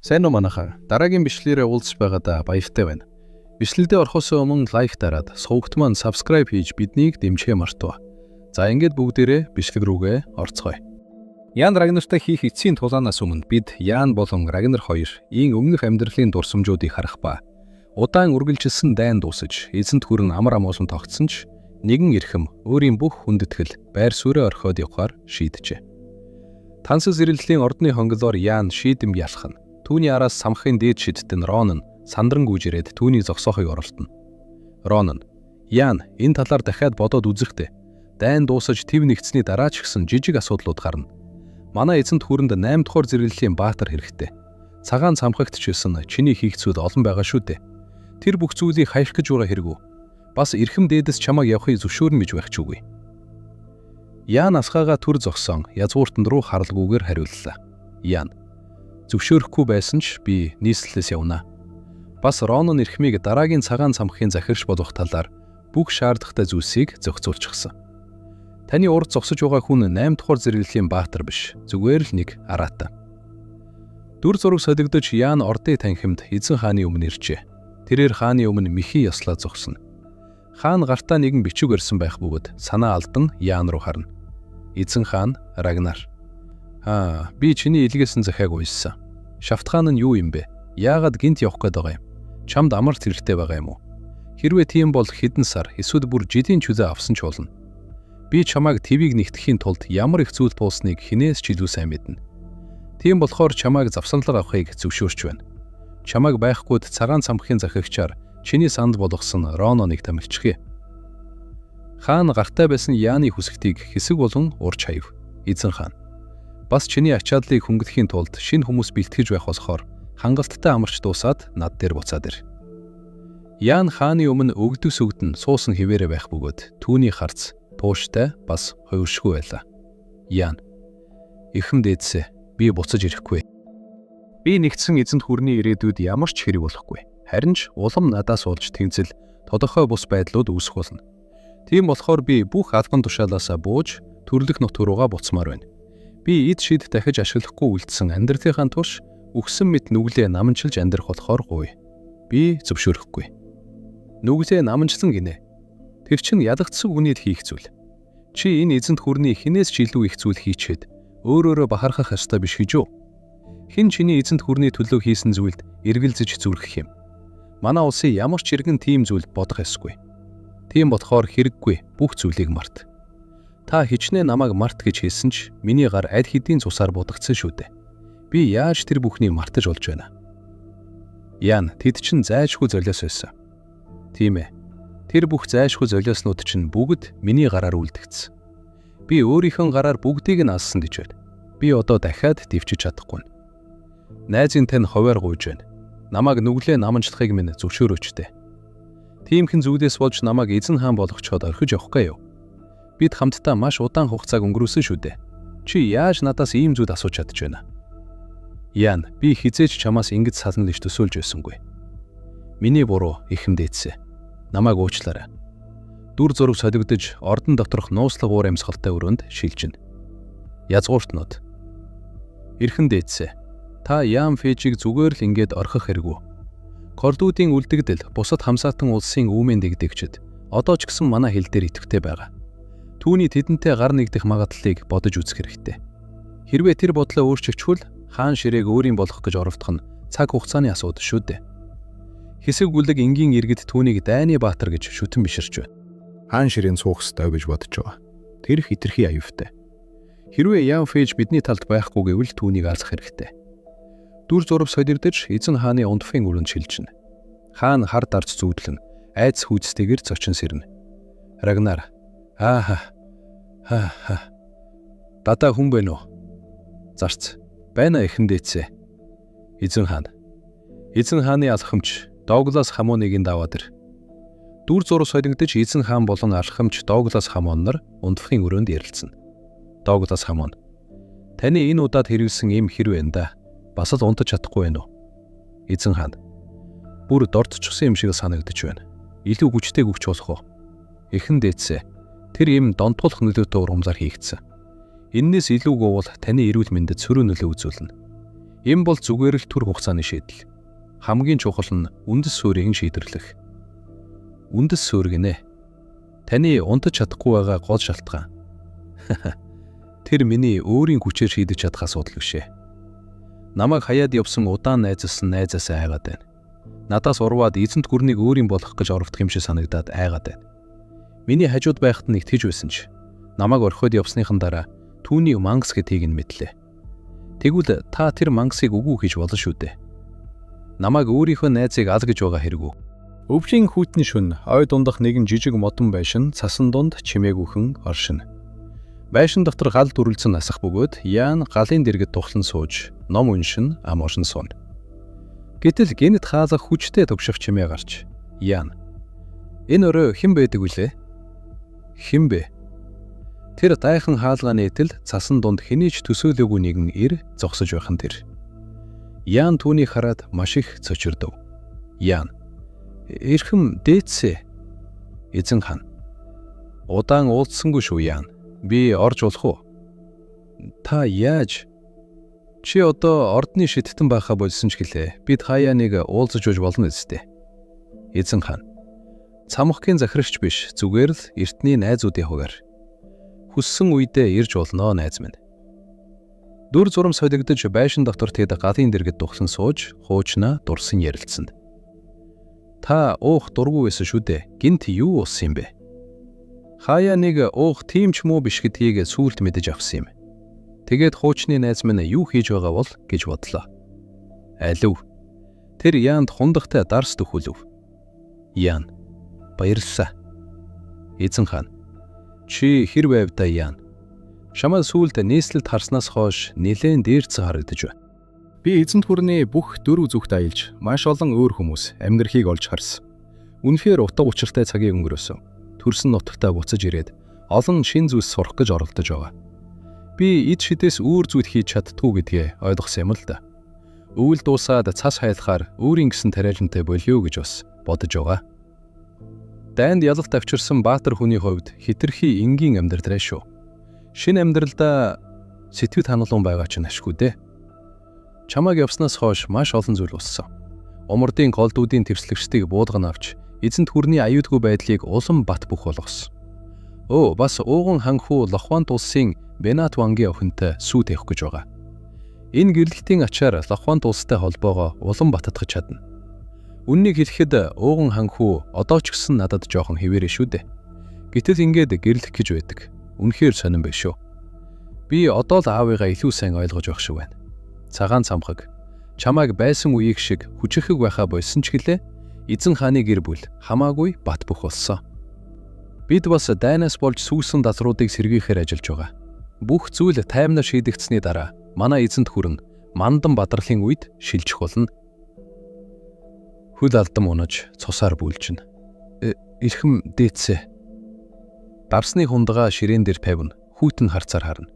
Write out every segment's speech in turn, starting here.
Сайн уу манайхаа. Дараагийн бичлэгээрээ уулзж байгаадаа баяртай байна. Бичлэгдээ орохоос өмнө лайк дараад сувагт маань subscribe хийж биднийг дэмжихээ мартав. За ингээд бүгдээрээ бичлэг рүүгээ орцгоё. Ян Рагнартай хийх эцсийн тулаанаас өмнө бид Ян болон Рагнар хоёр ийн өмнөх амьдралын дурсамжуудыг харах ба удаан үргэлжилсэн дайн дуусаж эзэнт хүрэн амар амуулан тогтсон ч нэгэн эрхэм өөрийн бүх хүндэтгэл байр суурьаа орхиод явахаар шийджээ. Тансас ирэлтлийн ордны хонглоор Ян шийдэм ялах нь түүний араас самхын дээд шидтэн Рон нь сандран гүйж ирээд түүний зогсоохыг оролдоно. Рон нь Ян энэ талаар дахиад бодоод үзэхдээ дайн дуусаж тэв нэгцний дараа ч гэсэн жижиг асуудлууд гарна. Манай эзэнт хүрэнд 8 дугаар зэрэглэлийн баатар хэрэгтэй. Цагаан цамхагт ч гэсэн чиний хийх зүйл олон байгаа шүү дээ. Тэр бүх зүйлийг хаях гэж байгаа хэрэг үү? Бас эрхэм дээдэс чамайг явахыг зөвшөөрнө гэж байх ч үгүй. Ян асгаага төр зогсон язгууртанд руу харалгүйгээр хариуллаа. Ян зөвшөөрөхгүй байсан ч би нийслэлээс явнаа. Бас Рон эрхмийг дараагийн цагаан цамхын захирч болох талаар бүх шаардлагатай зүйлсийг зохицуулчихсан. Таны урд зогсож байгаа хүн 8 дугаар зэрэглэлийн баатар биш, зүгээр л нэг араатаа. Дүр зураг солигдож Ян ордын танхимд эзэн хааны өмнө иржээ. Тэрээр хааны өмнө мэхий ёслоо зогсно. Хаан гартаа нэгэн бичиг өрсөн байх бөгөөд санаа алдан Ян руу харна. Эзэн хаан Рагнар. Би чиний илгээсэн захиаг уйссан. Шафтхан нь юу юм бэ? Яагаад гинт явах гээд байгаа юм? Чамд амарт хэрэгтэй байгаа юм уу? Хэрвээ тийм бол хэдэн сар эсвэл бүр жилийн чүлээ авсан ч болно. Би чамайг твийг нэгтгэхийн тулд ямар их зүйл туусныг хинээс ч илүү сайн мэднэ. Тийм болохоор чамайг завсанлага авахыг зөвшөөрч байна. Чамайг байхгүйд цагаан цамхын захирагчаар чиний санд болгосон Рононыг тамилчихъя. Хаан гартай байсан Яны хүсэлтийг хэсэг болон урьж хаяв. Эзэн хаан. Бас чиний ачааллыг хөнгөлөхийн тулд шинэ хүмүүс бэлтгэж байх болохоор хангалттай амарч дуусаад над дээр буцаад ир. Ян хааны өмнө өгдөс өгдөн суусан хിവэрэ байх бөгөөд түүний харц тууштай бас хувиршгүй байлаа. Ян. Эрхэм дээдсэ би буцаж ирэхгүй. Би нэгдсэн эзэнт хүрний ирээдүйд ямар ч хэрэг болохгүй. Харин ч улам надаас олж тэнцэл тодорхой бус байдлууд үүсэх болно. Тийм болохоор би бүх албан тушаалаасаа бууж төрлөх нутг руугаа буцмаар байна. Би эд шид дахиж ашиглахгүй үлдсэн амьдралынхаа турш үхсэн мэт нүглээ наманчилж амьдрах болохоор гуй. Би зөвшөөрөхгүй. Нүглээ наманчлан гинэ. Тэр чин ядагдсан үнэд хийх зүйл. Чи энэ эзэнт хүрний хинээс ч илүү их зүйл хийчихэд өөрөөрөө бахархах ёстой биш гэж үү? Хэн чиний эзэнт хүрний төлөө хийсэн зүйлд эргэлзэж зүрхэх юм? Манай улсын ямар ч иргэн тийм зүйл бодох ёсгүй. Тийм болохоор хэрэггүй бүх зүйлийг март. Та хичнээн намайг март гэж хэлсэн ч миний гар аль хэдийн цусаар будагдсан шүү дээ. Би яаж тэр бүхнийг мартаж болж байна? Ян тэд чин зайшгүй золиос байсан. Тийм ээ. Тэр бүх зайшгүй золиоснууд чинь бүгд миний гараар үлдгэсэн. Би өөрийнхөө гараар бүгдийг нь алсан гэж байна. Би одоо дахиад дэвчиж чадахгүй. Найзын тань ховоор гуйж байна. Намайг нүглээ наманчлахыг минь зөвшөөрөөч дээ. Тиймхэн зүйлээс болж намайг эзэн хаан болгочоод орхиж явахгүй юу? Бид хамтдаа маш удаан хугацааг өнгөрөөсөн шүү дээ. Чи яаж надаас ийм зүйл асууж чадж байна? Ян, би хизээч чамаас ингэж сална гэж төсөөлж байсангүй. Миний буруу эрхэм дээдсэ. Намайг уучлаарай. Дүр зураг солигдож ордон доторх нууцлаг уур амьсгалтай өрөөнд шилжинэ. Язгууртнууд. Эрхэм дээдсэ. Та Ян Фэжийг зүгээр л ингэж орхих хэрэггүй. Кордуудын үлдэгдэл бусад хамсаатан улсын үүмэн дэгдэгчд одоо ч гэсэн манай хил дээр идэвхтэй байгаа. Түүний тэдэнтэй гар нэгдэх магадлалыг бодож үзэх хэрэгтэй. Хэрвээ тэр бодлоо өөрчилчихвэл хаан ширээг өөрийн болгох гэж оролдох нь цаг хугацааны асуудал шүү дээ. Хэсэг бүлэг энгийн иргэд түүнийг дайны баатар гэж шүтэн биширч байна. Хаан ширээн суух ёстой гэж бодож байгаа. Тэр хитрхи аюутай. Хэрвээ Ян Фэж бидний талд байхгүй гэвэл түүнийг алзах хэрэгтэй. Дүр зураг солигдож эзэн хааны унтфын өрөөнд шилжинэ. Хаан хар дарж зүүдлэн айц хүчтэйгэр зочин сэрнэ. Рагнар. Дата хүн бэ нөө? Зарц. Байна эрхэм дээдсэ. Эзэн хаан. Эзэн хааны алхамч Доглас Хамоныг даваад ир. Дүр зураг солигдож эзэн хаан болон алхамч Доглас Хамон нар унтфын өрөөнд ярилцсан. Доглас Хамон. Таны энэ удаад хэрэглэсэн юм хэрвээ энэ да. Бас л унтаж чадахгүй байна уу? Эзэн хаан. Бүр дордчихсан юм шиг санагдаж байна. Илүү хүчтэй өгч болох уу? Эрхэм дээдсэ. Тэр юм донтгуулах нөлөөтэй ургамлаар хийгдсэн. Эннээс илүүгүй бол таны эрүүл мэндэд сөрөг нөлөө үзүүлнэ. Энэ бол зүгээр л түр хугацааны шийдэл. Хамгийн чухал нь үндэс суурийг шийдэрлэх. Үндэс суурь гинэ. Таны унтаж чадахгүй байгаа гол шалтгаан. Тэр миний өөрийн хүчээр шийдэж чадах асуудал биш ээ. Намайг хаяад явсан удаан найзалсан найзаасаа айгаад байна. Надаас урваад эзэнт гүрнийг өөрийн болох гэж орвдох юм шиг санагдаад айгаад байна. Миний хажууд байхад нь итгэж байсан ч намайг орхиод явсныхан дараа түүний мангас гэдгийг нь мэдлээ. Тэгвэл та тэр мангасыг үгүй гэж болно шүү дээ. Намайг өөрийнхөө найзыг ал гэж байгаа хэрэг үү? Өвлийн хүйтэн шүн ой дундах нэгэн жижиг модон байшин цасан дунд чимээгүйхэн оршино. Байшин дотор гал дүрлцэн насах бөгөөд Яан галын дэргэд тухлан сууж ном уншин ам оршин сууна. Гэтэл гинт хаалах хүчтэй төвшөх чимээ гарч Яан энэ өрөө хэн байдаг вүлээ? Хэн бэ? Тэр дайхан хаалгааны этэл цасан дунд хэний ч төсөөлөөгүй нэгэн ир зогсож байхан тэр. Яан түүнийг хараад маш их цочирдов. Яан эрхэм дээдсэ. Эзэн хаан. Удаан уулзсангүй шүү Яан. Би орж болох уу? Та яаж? Чи одоо ордны шиттэн байхаа болсон ч гэлээ. Бид хаяаныг уулзаж уж болно үстэй. Эзэн хаан. Цамхгийн захирагч биш, зүгээр л эртний найзуудын хуваар. Хүссэн үедээ ирж болно найз минь. Дүр зурам солигдож байшин дотор тэд галын дэргэд тухсан сууж, хуучнаа дурсан ярилцсанд. Та уух дургүй байсан шүү дээ. Гинт юу уусан юм бэ? Хаяа нэг уух тийм ч муу биш гэдгийг сүүлд мэдэж авсан юм. Тэгээд хуучны найз минь юу хийж байгаа бол гэж бодлоо. Алив. Тэр Яанд хундахтай дарс төхүүлв. Яан. Баярлалаа. Эзэн хаан. Чи хэр байв та Яан? Шамаа сүүлд нийслэлд харснаас хойш нэлээд дээрцэн харагдаж байна. Би эзэнт гүрний бүх дөрөв зүгт аялж маш олон өөр хүмүүс амьдрахыг олж харсан. Үнэхээр утга учиртай цагийг өнгөрөөсөн. Төрсөн нутагтаа буцаж ирээд олон шин зүйлс сурах гэж оролдож байгаа. Би эд шидээс өөр зүйл хийж чаддгүй гэдгээ ойлгосон юм л да. Өвөл дуусаад цас хайлахаар өөрийн гэсэн тариалантай болио гэж бас бодож байгаа. Дайнд ялалт авчирсан баатар хүний хувьд хитрхи энгийн амьдрал шүү. Шинэ амьдралдаа сэтгэл хангалуун байгаа ч ашгүй дээ. Чамайг явснаас хойш маш олон зүйл болсон. Умардын голдуудын твслэгчдийг буулган авч эзэнт гүрний аюулгүй байдлыг улам бат бөх болгосон. Бас ууган ханхуу Лохвант улсын Бенат вангийн охинтой сүйт явах гэж байгаа. Энэ гэрлэлтийн ачаар Лохвант улстай холбоогоо улам баттгах чадна. Үннийг хэлэхэд ууган ханхүү одоо ч гэсэн надад жоохон хэвээрээ шүү дээ. Гэтэл ингээд гэрлэх гэж байдаг. Үнэхээр сонирн байх шүү. Би одоо л аавыгаа илүү сайн ойлгож байх шиг байна. Цагаан цамхаг чамайг байсан үеиг шиг хүчрэхэг байхаа болсон ч гэлээ эзэн хааны гэр бүл хамаагүй бат бөх болсон. Бид бас дайнаас болж сүүсэн дазруудыг сэргийхээр ажиллаж байгаа. Бүх зүйл таймнаар шийдэгдсэний дараа манай эзэнт хүрэн мандан бадрлын үед шилжих болно. Хөл алдам унаж цусаар бүлжин. Эрхэм дээдсэ. Дарсны хундагаа ширээн дээр тавина. Хүйтэн харцаар харна.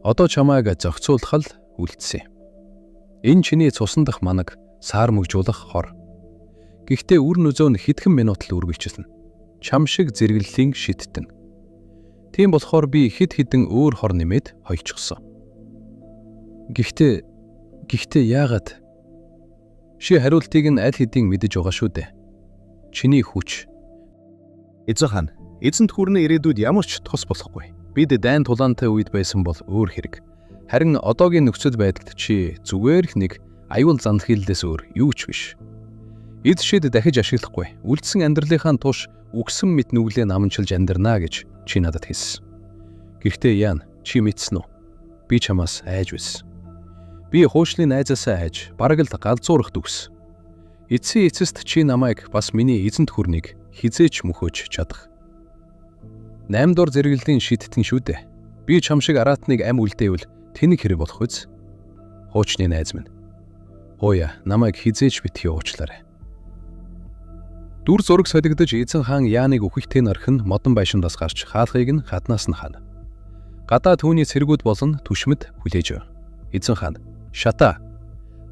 Одоо чамайг зохицуулах л үлдсэн. Энэ чиний цусан дах манаг саар мөгжүүлэх хор. Гэхдээ үр нөзөө нь хэдхэн минут л үргэлжилнэ. Чам шиг зэрэглэлийн шиттэн. Тийм болохоор би хэд хэдэн өөр хор нэмээд хойчихсон. Гэхдээ яагаад? Ши хариултыг нь аль хэдийн мэдэж байгаа шүү дээ. Чиний хүч. Эзэн хаан, эзэнт гүрний ирээдүйд ямар ч тос болохгүй. Бид дайн тулаантай үед байсан бол өөр хэрэг. Харин одоогийн нөхцөл байдалд чи зүгээр л нэг аюул занхиллээс өөр юу ч биш. Эд шид дахиж ашиглахгүй. Үлдсэн амьдралынхаа туш үгсэн мэт нүглээ наманчилж амьдрнаа гэж чи надад хэлсэн. Гэхдээ Яан, чи мэдсэн үү? Би чамаас айж байсан. Би хуучны найзаасаа айж бараг л галзуурах дүгс. Эцсийн эцэст чи намайг бас миний эзэнт гүрнийг хизээч мөхөөж чадах. 8 дор зэрэглэлийн шиттэн шүү дээ. Би чам шиг араатныг ам үлдээвэл тэнэг хэрэг болох үз. Хуучны найз минь. Хөөе, намайг хизээч битгий уучлаарай. Дүр зураг солигдож эзэн хаан Яаныг үхэгтэй нархин модон байшиндаас гарч хаалхыг нь хатнаас нь хана. Гадаа түүний цэргүүд болон түшмэд хүлээж өг. Эзэн хаан, шата.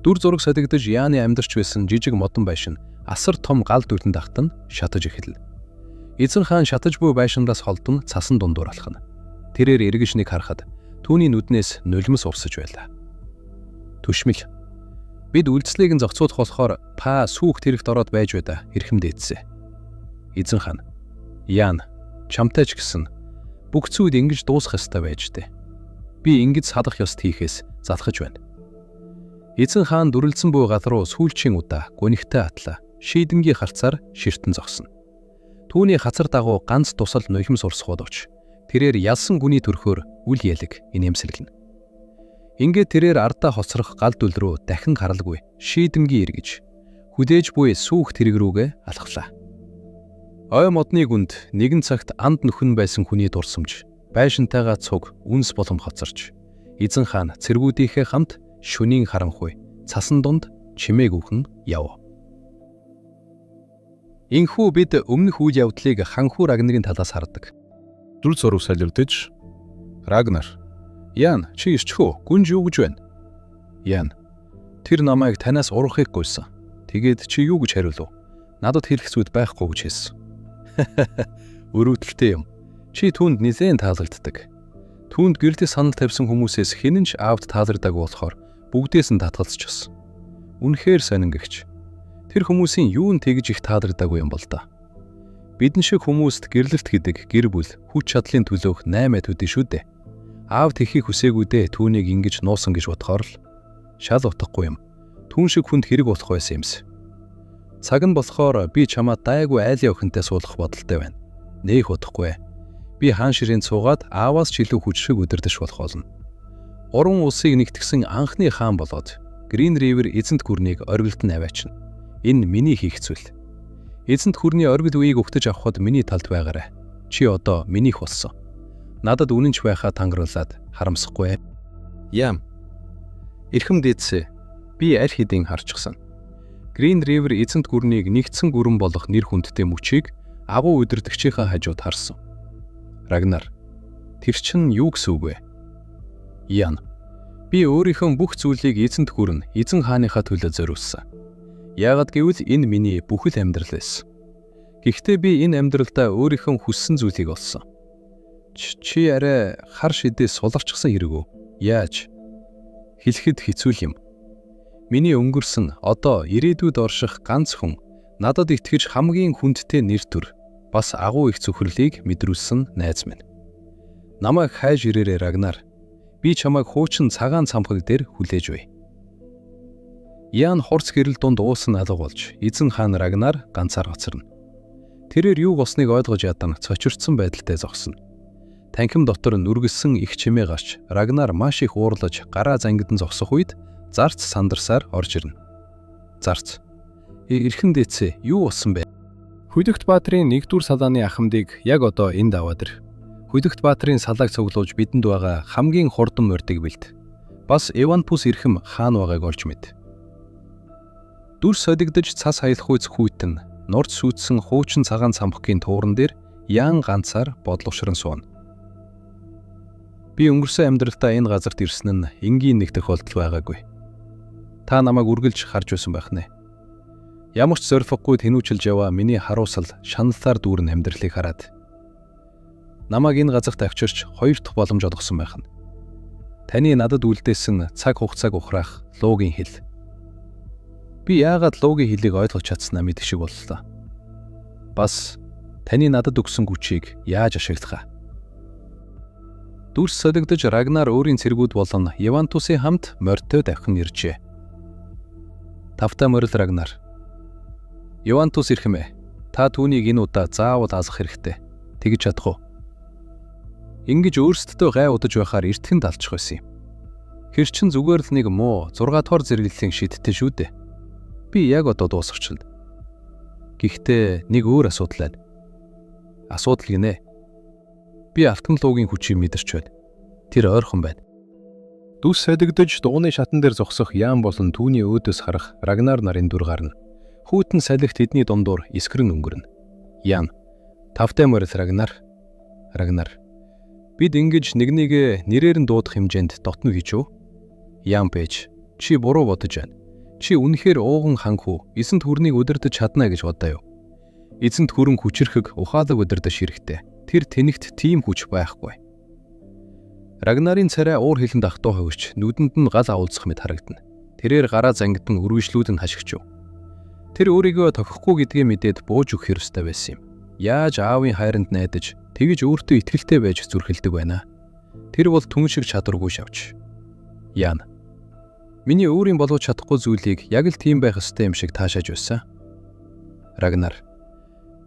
Дүр зураг солигдож Яаны амьдарч байсан жижиг модон байшин асар том гал дүртэн дахтан шатаж эхэлнэ. Эзэн хаан шатаж буй байшиндаас холдон цасан дундуур алхана. Тэрээр эргэж нэг харахад түүний нүднээс нулимс урсаж байлаа. Түшмэл. Бид үйлчлэгийг нь зохицуулах болохоор па сүүх тэрэгт ороод байж байда эрхэм дээдсэ. Эзэн хаан. Яан, чамтай ч гэсэн бүх зүйл ингэж дуусах ёстой байж дээ. Би ингэж салах ёст хийхээс залхаж байна. Эзэн хаан дүрлэлсэн буй гал руу сүүлчийн удаа гунигтай атлаа. Шийдэнгийн харцаар ширтэн зогсно. Түүний хацар дагуу ганц тусал нулимс урсгууд оч. Тэрээр ялсан гүний төрхөөр үл ялэг инээмсэглэнэ. Ингээд тэрээр ардаа хоцрох гал дүл рүү дахин харалгүй шийдэмгийн эргэж хүлээж буй сүүх тэрэг рүүгээ алхлаа. Ой модны гүнд нэгэн цагт анд нөхөн байсан хүний дурсамж байшинтайгаа цуг үнс болом хоцорч эзэн хаан цэргүүдийнхээ хамт шөнийн харанхуй цасан дунд чимээгүйхэн яв. Инхүү бид өмнөх үйл явдлыг ханхүү Рагнарын талаас хардаг. Зүрх зураг солиордож Рагнар, Яан, чи ирчихөө, гүнж юу гэж байна? Яан, тэр намайг танаас урахыг гуйсан. Тэгээд чи юу гэж хариулв? Надад хэлэх зүйл байхгүй гэж хэлсэн. Өрөөдөлтэй юм. Чи түүнд нэлээд таалагддаг. Түүнд гэрэлтэй санал тавьсан хүмүүсээс хэн ч аавд таалагддаг болохоор бүгдээс нь татгалзчихсан. Үнэхээр сонингэгч. Тэр хүмүүсийн юу нь тэгж их таалагдаагүй юм бол да. Бидэн шиг хүмүүст гэрлэлт гэдэг гэр бүл хүч чадлын төлөөх 8 төдий шүү дээ. Аав тэхийг хүсээгүүдээ түүнийг ингэж нуусан гэж бодохоор л шал утгагүй юм. Түүн шиг хүнд хэрэг болох байсан юмс. Цаг нь болохоор би чамаа дайгүй айлын охинтой суулгах бодолтой байна. Нээх утгагүй. Би хаан ширээнд суугаад ааваас ч илүү хүч шиг өдөрдөж болох болно. Уран улсыг нэгтгсэн анхны хаан болоод Green River эзэнт гүрнийг оргилд нь аваачна. Энэ миний хийх зүйл. Эзэнт гүрний оргил үеийг өгтөж авахд миний талд байгаарай. Чи одоо минийх болсон. Надад үнэнч байхаа тангаруулад харамсахгүй. Яам. Эрхэм дээдсэ. Би аль хэдийн харчихсан. Green River эзэнт гүрнийг нэгдсэн гүрэн болох нэр хүндтэй мөчийг агуу удирдагчийнхаа хажууд харсан. Рагнар. Тэр чинь юу гэсэн үг вэ? Яан. Би өөрийнхөө бүх зүйлийг эзэнт гүрэн, эзэн хааныхаа төлөө зориулсан. Яагад гэвэл энэ миний бүхэл амьдрал байсан. Гэхдээ би энэ амьдралдаа өөрийнхөө хүссэн зүйлийг олсон. Чи арай хар шидээс суларчсан хэрэг үү? Яаж? Хэлэхэд хэцүү юм. Миний өнгөрсөн одоо ирээдүйд орших ганц хүн надад итгэж хамгийн хүндтэй нэр төр бас агуу их зөвхөрлийг мэдрүүлсэн найз минь. Намайг хайж ирээрэй Рагнар. Би чамайг хуучин цагаан цамхаг дээр хүлээж бай. Яан хурц гэрэл дунд уусан алга болж эзэн хаан Рагнар ганцаар хоцорно. Тэрээр юу болсныг ойлгож ядан цочирдсан байдалтай зогсно. Танхим дотор нүргэлсэн их чимээ гарч Рагнар маш их уурлаж гараа зангидан зогсох үед зарц сандарсаар орж ирнэ. Зарц. Эрхэм дээдсэ юу болсон бэ? Хүлэгт баатрын 1-р салааны ахмадыг яг одоо энд аваад ир. Хүлэгт баатрын салааг цуглуулж бидэнд байгаа хамгийн хурдан мордыг бэлд. Бас Эванпус эрхэм хаан байгааг олж мэд. Дүр содигдож цас хаялах үйц хүйтэн нурд сүйдсэн хуучин цагаан цамхгийн тууран дээр Яан ганцаар бодлогошрон сууна. Би өнгөрсөн амьдралдаа энэ газарт ирсэн нь энгийн нэг тохиолдол байгаагүй. Та намайг үргэлж харж байсан байх нэ. Ямар ч зориггүй тэнүүчилж яваа миний харуусал шаналлаар дүүрэн амьдралыг хараад намайг энэ газарт авчирч 2 дахь боломж олгосон байх нь. Таны надад үлдээсэн цаг хугацааг ухраах луугийн хэл. Би яагаад луугийн хэлийг ойлгож чадсанаа мэдэх шиг боллоо. Бас таны надад өгсөн хүчийг яаж ашиглах вэ? Дүрс солигдож Рагнар өөрийн цэргүүд болон Евантусын хамт морьтой давхин иржээ. Тавтай морил Рагнар. Евантус эрхэмэ. Та түүнийг энэ удаа заавал азах хэрэгтэй. Тэгж чадах уу? Ингэж өөрсдөө гай удаж байхаар эртхэнд алчих байсан юм. Хэр чин зүгээр л нэг муу 6 дугаар зэрэглэлийн шидтэй шүү дээ. Би яг одоо дуусгачихлаа. Гэхдээ нэг өөр асуудал байна. Асуудал гинэ. Би алтан луугийн хүчийг мэдэрч байна. Тэр ойрхон байна. Дүс солигдож дууны шатан дээр зогсох Яан болон түүний өөдөөс харах Рагнар нарын дүр гарна. Хүүтэн салхит тэдний дундуур эсгэрэн өнгөрнө. Яан. Тавтай морил Рагнар. Рагнар. Бид ингэж нэгнийгээ нэрээр нь дуудах хэмжээнд дотно гэж үү? Яан пэж. Чи буруу бодож байна. Чи үнэхээр ууган ханхүү эзэнт хүрнийг удирдах чадна гэж бодоо юу? Эзэнт хүрэн хүчрхэг ухаалаг удирдах хэрэгтэй. Тэр тэнэгт тийм хүч байхгүй. Рагнарын царай уур хилэнд ахтуу хавьж нүдэнд нь гал авуулцах мэт харагдана. Тэрээр гараа зангидан үргэлжлүүлэн хашигчв. Тэр өөрийгөө тохихгүй гэдгээ мэдээд бууж өгөх ёстой байсан юм. Яаж аавын хайранд найдаж тэгж өөртөө итгэлтэй байж зүрхэлдэг байна. Тэр бол түн шиг чадваргүй шавж. Ян. Миний өөрийн болгож чадахгүй зүйлийг яг л тийм байх ёстой юм шиг таашааж байсан. Рагнар.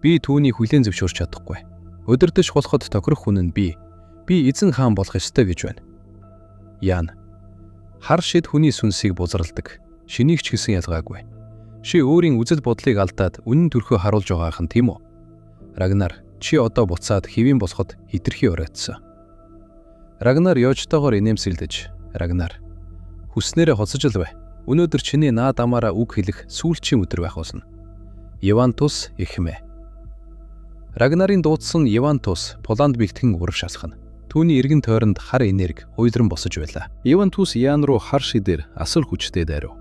Би түүнийг хүлээн зөвшөөрч чадахгүй. Өдөрдөж болоход тохирох хүн нь би. Би эзэн хаан болох ёстой гэж байна. Ян. Хар шид хүний сүнсийг бузралдаг. Шинийг ч гэсэн ялгаагүй. Чи өөрийн үзэл бодлыг алдаад үнэн төрхөө харуулж байгаах нь тийм үү? Рагнар, чи одоо буцаад хэвийн болоход хитрхи оройтсон. Рагнар ёожтойгоор инээмсэлдэж, Рагнар, хүснээрээ хоцож л бай. Өнөөдөр чиний наад амаараа үг хэлэх сүүлчийн өдөр байх болно. Евантус эхмэ. Рагнарын дуудсан Евантус Поланд бэлтгэн урагш асхна. Түүний эргэн тойронд хар энерги уйлран босож байлаа. Евантус Ян руу хар шидээр асар хүчтэй дайрав.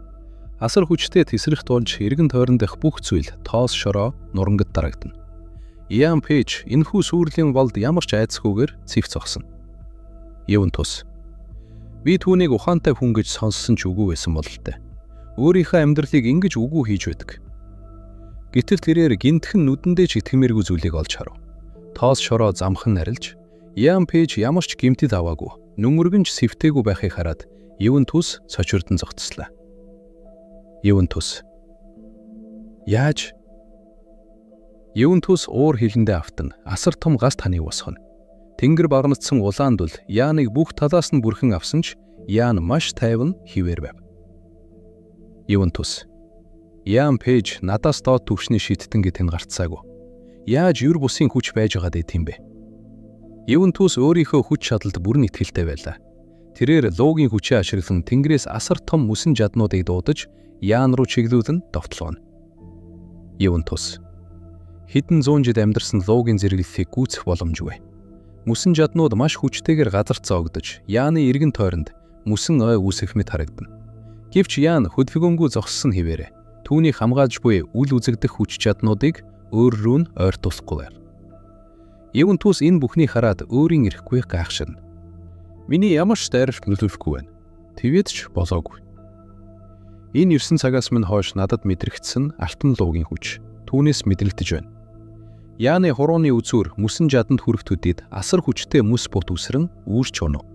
Асар хүчтэй тесрэх тулж эргэн тойрон дэх бүх зүйл тоос шороо нурангад дарагдана. Ян Пейж энэхүү сүрлийн болд ямар ч айцгүйгээр цэвц зогсоно. Евантус. Би түүнийг ухаантай хүн гэж сонссон ч үгүй байсан бололтой. Өөрийнхөө амьдралыг ингэж үгүй хийж байдаг. Гэтэл тэрээр гинтхэн нүдэндээ ч итгэмээргүй зүйлийг олж харав. Тоос шороо замхан арилж, Ян Пейж ямар ч гэмтэд аваагүй, нүмергэнж сэвтээгүй байхыг хараад Евантус цочирдон зогтслоо. Евантус. Яаж? Евантус уур хилэндээ автан асар том гаст ханыг босгоно. Тэнгэр багнацсан улаанд бол Яаныг бүх талаас нь бүрхэн авсан ч Яан маш тайван хിവэр байв. Евантус. Ян Пейж надаас доод түвшний шиттэн гэд хэн гарцаагүй. Яаж юр бусын хүч байж байгаа дээ тийм бэ? Евантус өөрийнхөө хүч чадалд бүрэн итгэлтэй байлаа. Тэрээр луугийн хүчээ ашиглан тэнгэрээс асар том мөсөн жаднуудыг дуудаж Яан руу чиглүүлэн довтлооно. Евантус. Хэдэн зуун жил амьдарсан луугийн зэрэглэлийг гүйцэх боломжгүй. Мөсөн жаднууд маш хүчтэйгээр газарт зоогдож, Яаны эргэн тойронд мөсөн ой үүсэх мэт харагдана. Гэвч Яан хөдөлгөөнгүй зогссон хэвээрээ түүнийг хамгаалж буй үл үзэгдэх хүч чаднуудыг өөр рүү нь ойртуулахгүй байв. Евантус энэ бүхнийг хараад өөрийн ирэхгүй гайхширна. Миний ямар ч дайралт нөлөөлөхгүй байна. Тэвэд ч болоогүй. Энэ 9 цагаас минь хойш надад мэдрэгдсэн алтан луугийн хүч түүнээс мэдрэгдэж байна. Яаны хурууны үзүүр мөсөн жаданд хүрэх төдийд асар хүчтэй мөс бут үсрэн үүрч унав.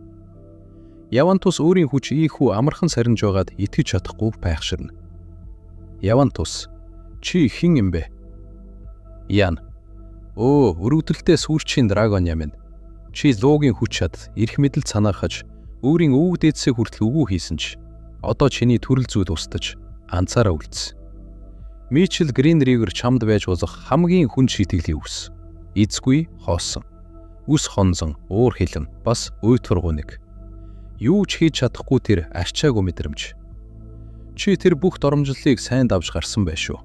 Евантус өөрийн хүч ийхүү амархан сарниж байгаад итгэж чадахгүй байхширна. Евантус, чи хэн юм бэ? Ян. Өрөвдөлтөө сүрчийн драгон юм. Чи луугийн хүч чад эрх мэдэл санаахаж өөрийн өвөг дээдсээ хүртэл үгүй хийсэн ч одоо чиний төрөл зүйл устж анцаараа үлдсэн. Мичел Грин Ривер чамд байж болох хамгийн хүн шийтгэлийг үс. Эзгүй хоосон. Үс хонзон, уур хилэн, бас уйтваргунэг. Юу ч хийж чадахгүй тэр арчаагүй мэдрэмж. Чи тэр бүх доромжллыг сайн давж гарсан байх шүү.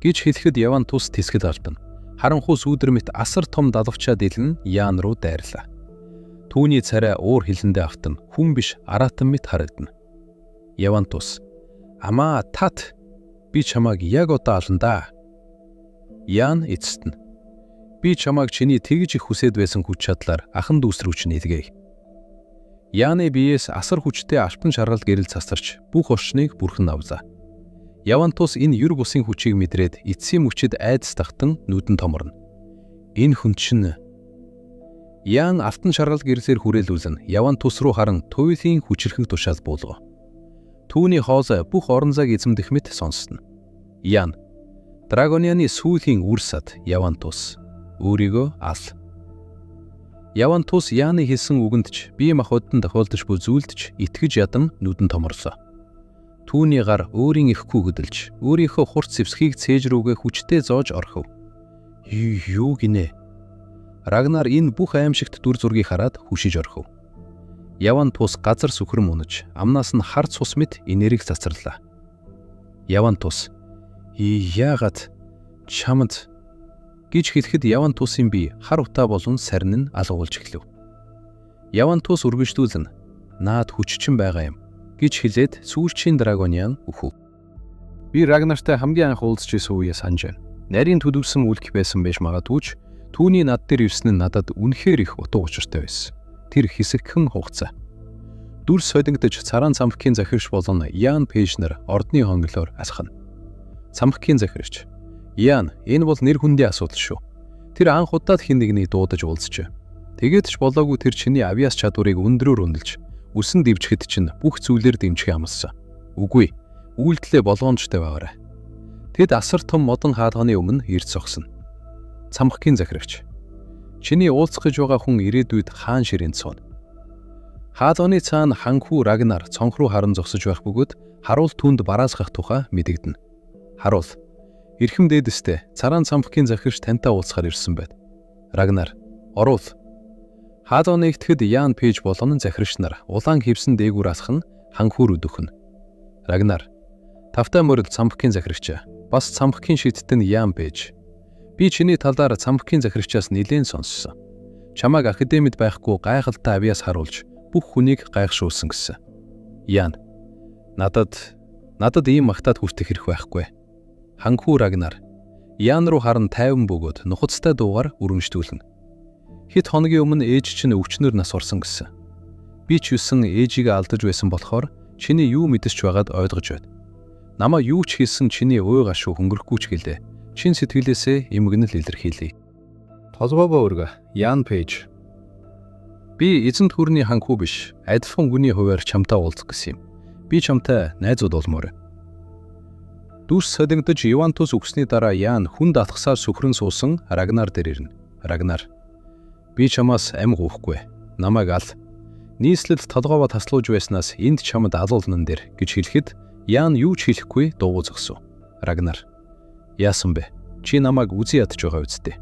Гэж хэлэхэд Евантус тэсгэд алдана. Харанхуй сүудэр мэт асар том далавчаа дэлэн Яан руу дайрлаа. Түүний царай уур хилэндээ автан хүн биш аратан мэт харагдана. Евантус. Амаа тат. Би чамайг яг одоо ална да. Яан эцэстэн. Би чамайг чиний тэгж их хүсэд байсан хүч чадлаар ахан дүүс рүү чинь илгээе. Яаны биеэс асар хүчтэй алтан шаргал гэрэл цасарч бүх орчныг бүрхэн авлаа. Евантус энэ юр бусын хүчийг мэдрээд эцсийн мөчөд айдас тахтан нүдэн томорно. Энэ хүн чинь Яан алтан шаргал гэрлээр хүрээлүүлэн Евантус руу харан туйлын хүчрхэг тушаал буулгав. Түүний хоол бүх орон зайг эзэмдэх мэт сонссно. Яан. Драгонианы сүүлийн үр сад Евантус. Өөрийгөө ал. Евантус Яаны хэлсэн үгэнд ч бие махбодон тохиолдож буй зүйлд ч итгэж ядан нүдэн томорлоо. Түүний гар өөрийн ихгүй хөдөлж, өөрийнхөө хурц зэвсхийг цээж рүүгээ хүчтэй зоож орхив. Юу гинэ? Рагнар энэ бүх аимшигт дүр зургийг хараад хүшиж орхив. Евантус газар сүхрэм унаж, амнаас нь хар цус мэт энерги цацарлаа. Евантус. Яагаад чамд гэж хэлэхэд Евантусын бие хар утаа болон сарин нь алгуулж эхлэв. Евантус үргэлжлүүлэн наад хүччин байгаа юм гэж хэлээд сүүлчийн драгониан үхв. Би Рагнартай хамгийн анх уулзч исэн үеэ санаж байна. Нарийн төлөвсөн үлгэх байсан байж магадгүй ч түүний над дээр ирсэн нь надад үнэхээр их утга учиртай байсан. Тэр хэсэгхэн хугацаа. Дүрс солигдож Царан цамхгийн захирагч болон Ян Пейж нар ордны хонглоор асхана. Цамхгийн захирагч: "Ян, энэ бол нэр хүндийн асуудал шүү. Тэр анх удаад хэн нэгнийг дуудаж уулзчээ. Тэгээд ч болоогүй тэр чиний авьяас чадварыг өндрөөр үнэлж, үсэн дэвжихэд чинь бүх зүйлээр дэмжих амласан. Үгүй, үйлдэлээ болгоомжтой байгаарай." Тэд асар том модон хаалганы өмнө ирж зогсоно. Цамхгийн захирагч: "Чиний уулзах гэж байгаа хүн ирээдүйд хаан ширээнд сууна." Хаалганы цаана ханхүү Рагнар цонх руу харан зогсож байх бөгөөд харуул түнд бараасгах тухай мэдэгдэнэ. Харуул: "Эрхэм дээдэстэй, Царан цамхгийн захирагч тантай уулзахаар ирсэн байд." Рагнар: "Оруул." Хаалганы нэгтгэхэд Ян Пейж болон захирагч нар улаан хевсэн дээгүүр асах нь ханхүүр өдөхнө. Рагнар: "Тавтай морил цамхгийн захирагч, бас цамхгийн шидтэн Ян Пейж. Би чиний талаар цамхгийн захирагчаас нэлээд сонссон. Чамайг академид байхгүй гайхалтай авьяас харуулж бүх хүнийг гайхшуулсан гэсэн." Ян: Надад ийм магтаад хүртэх хэрэг байхгүй. Ханхүү Рагнар Ян руу харан тайван бөгөөд нухацтай дуугаар өргөмжтүүлнэ. "Хэд хоногийн өмнө ээж чинь өвчнөр нас орсон гэсэн. Би ч юусэн ээжигээ алдаж байсан болохоор чиний юу мэдэрч байгааг ойлгож байна. Намаа юу ч хийсэн чиний ой гашуу хөнгөрөхгүй ч гэлээ. Чин сэтгэлээсээ эмгэнэл илэрхийлье." Толгойгоо өргө. Ян Пейж: "Би эзэнт хүрний ханхүү биш, адилхан хүний хуваар чамтай уулзах гэсэн юм. Би чамтай найзууд болмоор." Дүрс солигдож Ивантус өгсний дараа Ян хүнд атгасаар сүхрэн суусан Рагнар дээр ирнэ. Рагнар: "Би чамаас ам гоохгүй. Намайг ал. Нийслэлд толгоовоо таслуулж байснаас энд чамд алуулнан дээр" гэж хэлэхэд Ян юу ч хэлэхгүй дуугүй зогсов. Рагнар: "Яасан бэ? Чи намайг үзий ядж байгаа үсттэй.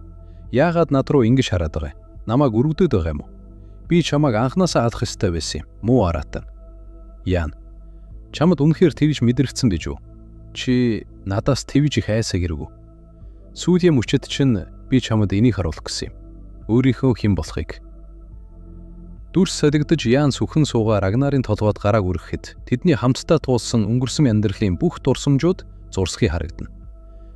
Яагаад над руу ингэж хараад байгаа? Намайг өргөдөд байгаа юм уу? Би чамайг анханасаа алах ёстой байсан юм. Муу аратан." Ян: "Чамд үнэхээр твж мэдрэгдсэн гэж үү? Чи надаас твж их айсаг ирв үү? Сүүлийн мөчөд чинь би чамд энийг харуулах гэсэн юм. Өөрийнхөө хэн болохыг." Дүрс солигдож Ян сүхэн суугаа Рагнарын толгойд гарааг өргөхэд тэдний хамтдаа туулсан өнгөрсөн амьдралын бүх дурсамжууд зурсхий харагдана.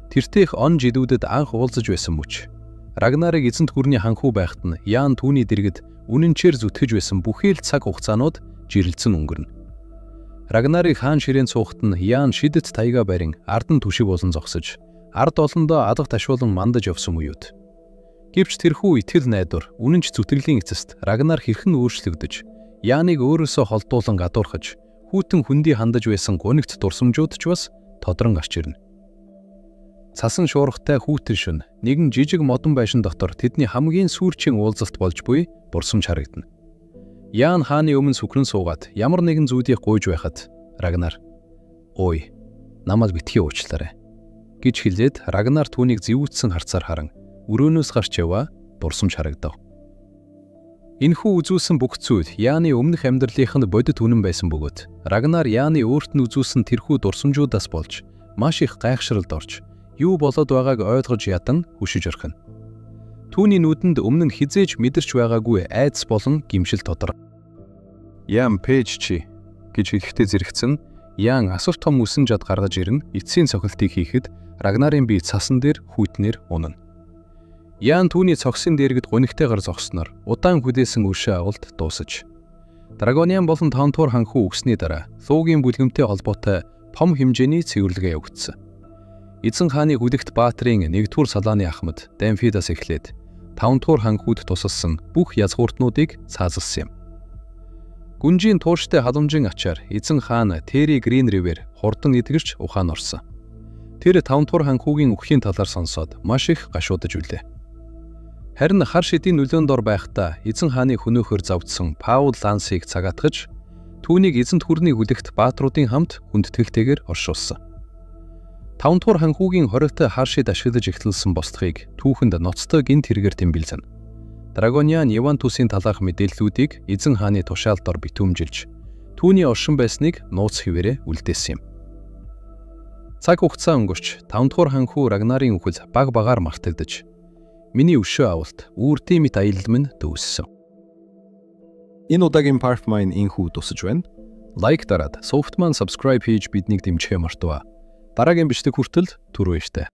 Тэртех он жилүүдэд анх уулзаж байсан мөч. Рагнарыг эзэнт гүрний ханхүү байхад нь Ян түүний дэргэд үнэнчээр зүтгэж байсан бүхий л цаг хугацаанууд жирэлцэн өнгөрнө. Рагнарыг хаан ширээнд суухад нь Ян шидэт таяга барин ардан түшиг болон зогсож, ард олондоо алга ташуулан мандаж явсан үеуд. Гэвч тэрхүү итгэл найдвар, үнэнч зүтгэлийн эцэст Рагнар хэрхэн өөрчлөгдөж, Яныг өөрөөсөө холдуулан гадуурхаж, хүүтэн хүндий хандаж байсан гунигт дурсамжууд ч бас тодрон гарч ирнэ. Цасан шуургатай хүүтэн шөнө нэгэн жижиг модон байшин дотор тэдний хамгийн сүүрчийн уулзалт болж буй бурсамж харагдана. Ян хааны өмнө сүхрэн суугаад ямар нэгэн зүйлийг гуйж байхад Рагнар: "Ой, намайг битгий уучлаарай" гэж хэлээд Рагнар түүнийг зэвүүцсэн харцаар харан өрөөнөөс гарч яваа дурсамж харагдав. Энэхүү үзүүлсэн бүх зүйл Яны өмнөх амьдралынханд бодит үнэн байсан бөгөөд Рагнар Яны өөрт нь үзүүлсэн тэрхүү дурсамжуудаас болж маш их гайхшралд орж юу болоод байгааг ойлгож ядан хүшиж орхино. Түүний нүдэнд өмнө нь хизээж мэдэрч байгаагүй айдас болон гимшил тодор. "Ян Пейж чи" гэж хэлэхдээ зэрэгцэн Ян асар том үсэн жад гаргаж ирнэ. Эцсийн цохилтыг хийхэд Рагнарын бие цасан дээр хүйтнэр унана. Ян түүний цогсын дэргэд гунигтайгаар зогсноор удаан хүлээсэн өршөө авалт дуусаж. Драгониан болон Таунтуур ханхүү өгсний дараа луугийн бүлгэмтэй холбоотой том хэмжээний цэвэрлэгээ явагдсан. Эзэн хааны хүлэгт Баатрийн 1-р салааны ахмад Дамфидаас эхлээд Таунтуур ханхүүд тусалсан бүх язгууртнуудыг цаазалсан юм. Гүнжийн тууштай халамжийн ачаар эзэн хаан Тэри Грин Ривер хурдан эдгэрч ухаан орсон. Тэр Таунтуур ханхүүгийн үххийн талаар сонсоод маш их гашуудаж үлээ. Харин хар шидийн нөлөөнд ор байхдаа эзэн хааны хөнөөхөр завдсан Паул Лансыг цагаатгаж түүнийг эзэнт хүрний хүлэгт баатруудын хамт хүндэтгэлтэйгээр оршуулсан. Таунтуур ханхүүгийн хориотой хар шид ашиглаж эхлүүлсэн босдохыг түүхэнд ноцтой гинт хэрэгээр тэмбэлзэн. Драгониан Ивантусын талаарх мэдээллүүдийг эзэн хааны тушаалд ор битүүмжилж түүний оршин байсныг нууц хിവэрэ үлдээсэн юм. Цаг хугацаа өнгөрч Таунтуур ханхүү Рагнарын үхэл баг багаар мартагдаж миний өшөө авалт үрдийн мэт аялал минь дүүссэн. Энэ удаагийн part маань инхүү тусаж байна. Лайк дараад, Softman subscribe хийж биднийг дэмжихээ мартаваа. Дараагийн бичлэг хүртэл түрүү иштэй.